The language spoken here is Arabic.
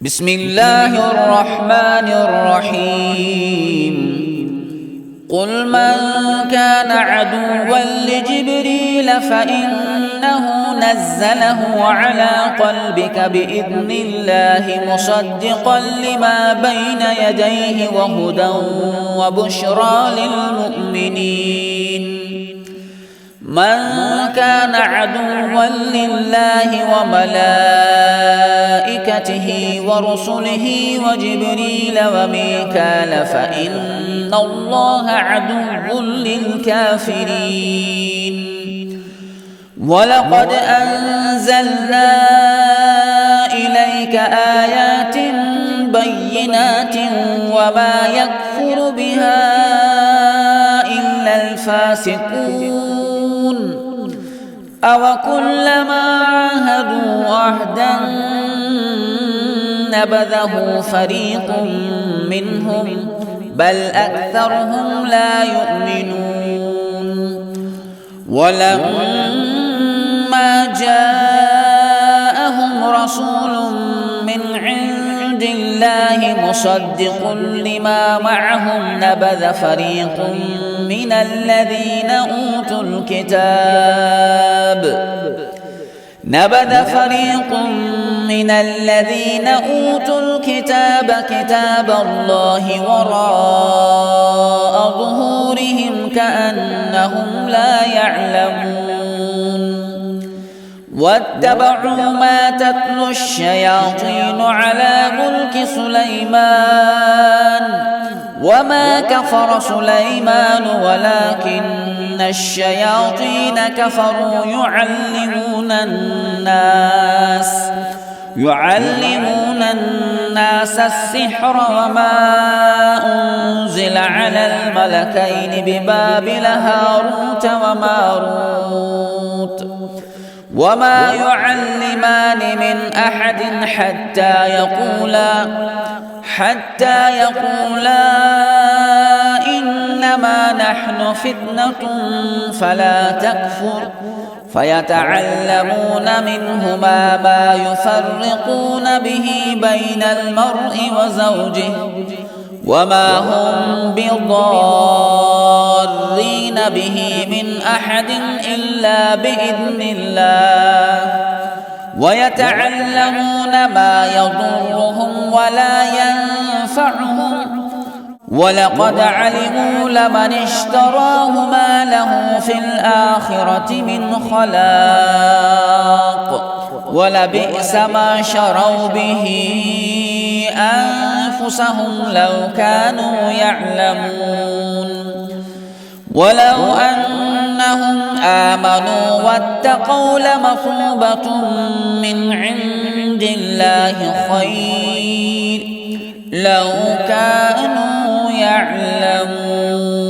بسم الله الرحمن الرحيم قل من كان عدوا لجبريل فإنه نزله على قلبك بإذن الله مصدقا لما بين يديه وهدى وبشرى للمؤمنين. من كان عدوا لله وملائكته ورسله وجبريل وميكال فإن الله عدو للكافرين. ولقد أنزلنا إليك آيات بينات وما يكفر بها إلا الفاسقون. أوكلما عاهدوا عهدا نبذه فريق منهم بل أكثرهم لا يؤمنون. ولما جاءهم رسول من عند الله مصدق لما معهم نبذ فريق من الذين أوتوا الكتاب كتاب الله وراء ظهورهم كأنهم لا يعلمون. واتبعوا ما تتلو الشياطين على ملك سليمان وما كفر سليمان ولكن الشياطين كفروا يعلمون الناس السحر وما أنزل على الملكين ببابل هاروت وماروت وما يعلمان من أحد حتى يقولا إنما نحن فتنة فلا تكفر فيتعلمون منهما ما يفرقون به بين المرء وزوجه وما هم بضارين به من أحد إلا بإذن الله ويتعلمون ما يضرهم ولا ينفعهم ولقد علموا لمن اشتراه ما له في الآخرة من خلاق ولبئس ما شروا به أنفسهم لو كانوا يعلمون. ولو أنهم آمنوا واتقوا لمثوبة من عند الله خير لو كانوا يعلمون.